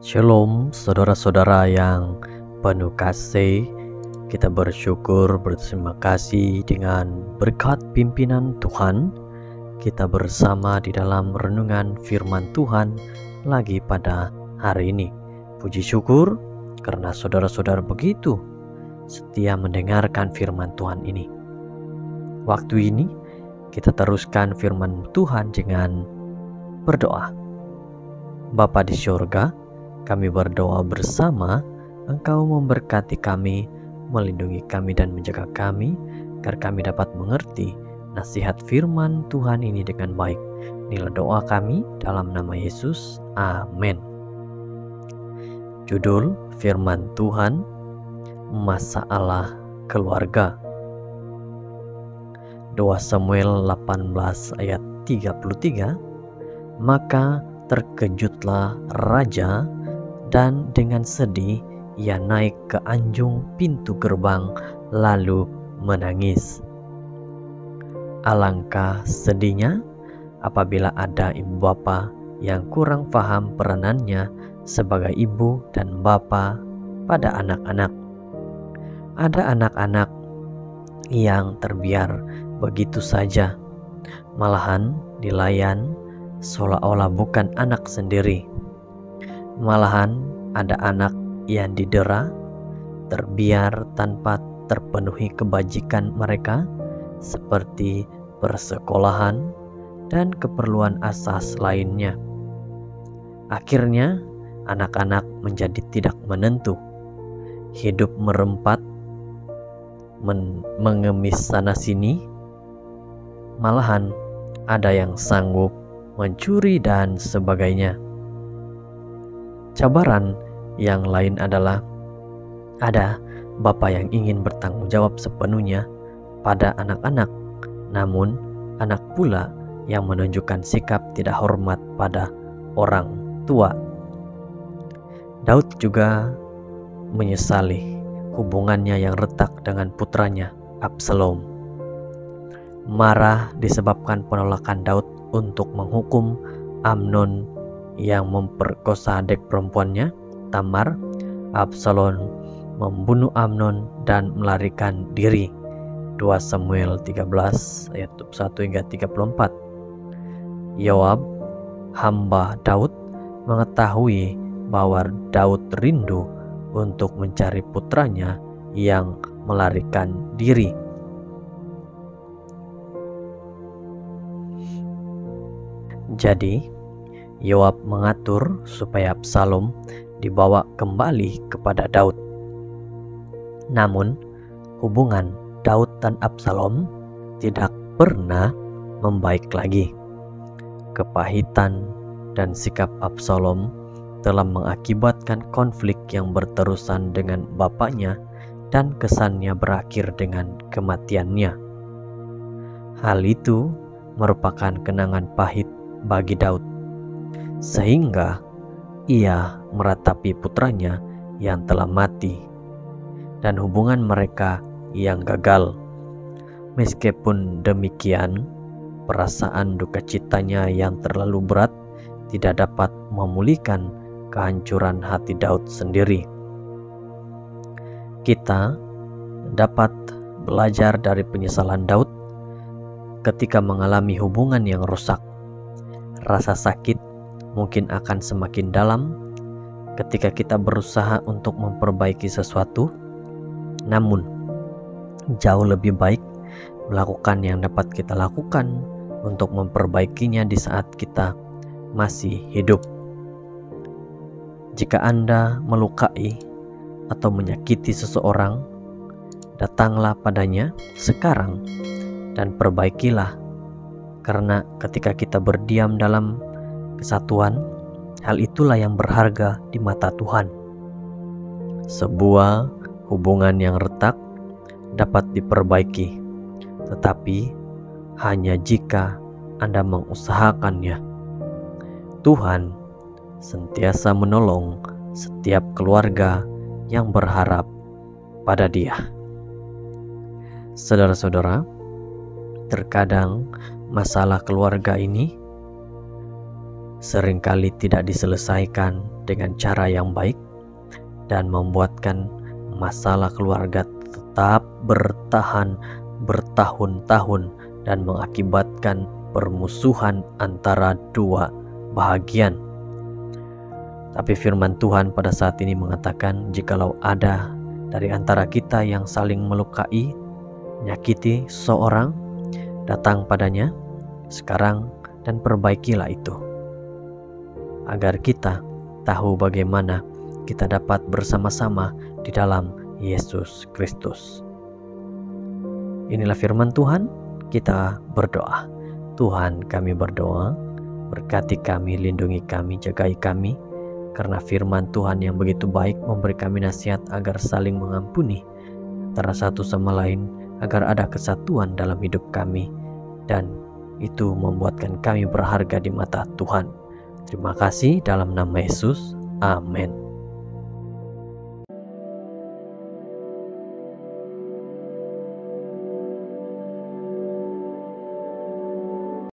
Shalom saudara-saudara yang penuh kasih. Kita bersyukur, berterima kasih dengan berkat pimpinan Tuhan. Kita bersama di dalam renungan firman Tuhan lagi pada hari ini. Puji syukur karena saudara-saudara begitu setia mendengarkan firman Tuhan ini. Waktu ini kita teruskan firman Tuhan dengan berdoa. Bapa di surga, kami berdoa bersama, Engkau memberkati kami, melindungi kami dan menjaga kami, agar kami dapat mengerti nasihat firman Tuhan ini dengan baik. Inilah doa kami dalam nama Yesus. Amin. Judul firman Tuhan, Masalah Keluarga. 2 Samuel 18 ayat 33. Maka terkejutlah raja, dan dengan sedih ia naik ke anjung pintu gerbang lalu menangis. Alangkah sedihnya apabila ada ibu bapa yang kurang paham peranannya sebagai ibu dan bapa pada anak-anak. Ada anak-anak yang terbiar begitu saja, malahan dilayan seolah-olah bukan anak sendiri. Malahan ada anak yang didera, terbiar tanpa terpenuhi kebajikan mereka seperti persekolahan dan keperluan asas lainnya. Akhirnya anak-anak menjadi tidak menentu, hidup merempat, mengemis sana sini. Malahan ada yang sanggup mencuri dan sebagainya. Cabaran yang lain adalah ada bapa yang ingin bertanggung jawab sepenuhnya pada anak-anak, namun anak pula yang menunjukkan sikap tidak hormat pada orang tua. Daud juga menyesali hubungannya yang retak dengan putranya Absalom. Marah disebabkan penolakan Daud untuk menghukum Amnon yang memperkosa adik perempuannya Tamar. Absalom membunuh Amnon dan melarikan diri. 2 Samuel 13 ayat 1 hingga 34. Yoab, hamba Daud, mengetahui bahwa Daud rindu untuk mencari putranya yang melarikan diri. Jadi Yoab mengatur supaya Absalom dibawa kembali kepada Daud. Namun hubungan Daud dan Absalom tidak pernah membaik lagi. Kepahitan dan sikap Absalom telah mengakibatkan konflik yang berterusan dengan bapaknya dan kesannya berakhir dengan kematiannya. Hal itu merupakan kenangan pahit bagi Daud, sehingga ia meratapi putranya yang telah mati dan hubungan mereka yang gagal. Meskipun demikian, perasaan duka citanya yang terlalu berat tidak dapat memulihkan kehancuran hati Daud sendiri. Kita dapat belajar dari penyesalan Daud ketika mengalami hubungan yang rusak. Rasa sakit mungkin akan semakin dalam ketika kita berusaha untuk memperbaiki sesuatu, namun jauh lebih baik melakukan yang dapat kita lakukan untuk memperbaikinya di saat kita masih hidup. Jika Anda melukai atau menyakiti seseorang, datanglah padanya sekarang dan perbaikilah. Karena ketika kita berdiam dalam kesatuan, hal itulah yang berharga di mata Tuhan. Sebuah hubungan yang retak dapat diperbaiki, tetapi hanya jika Anda mengusahakannya. Tuhan sentiasa menolong setiap keluarga yang berharap pada Dia. Saudara-saudara, terkadang masalah keluarga ini seringkali tidak diselesaikan dengan cara yang baik dan membuatkan masalah keluarga tetap bertahan bertahun-tahun dan mengakibatkan permusuhan antara dua bahagian. Tapi firman Tuhan pada saat ini mengatakan, jikalau ada dari antara kita yang saling melukai, menyakiti seorang, datang padanya sekarang dan perbaikilah itu, agar kita tahu bagaimana kita dapat bersama-sama di dalam Yesus Kristus. Inilah firman Tuhan. Kita berdoa. Tuhan, kami berdoa, berkati kami, lindungi kami, jagai kami, karena firman Tuhan yang begitu baik memberi kami nasihat agar saling mengampuni antara satu sama lain, agar ada kesatuan dalam hidup kami, dan itu membuatkan kami berharga di mata Tuhan. Terima kasih dalam nama Yesus. Amin.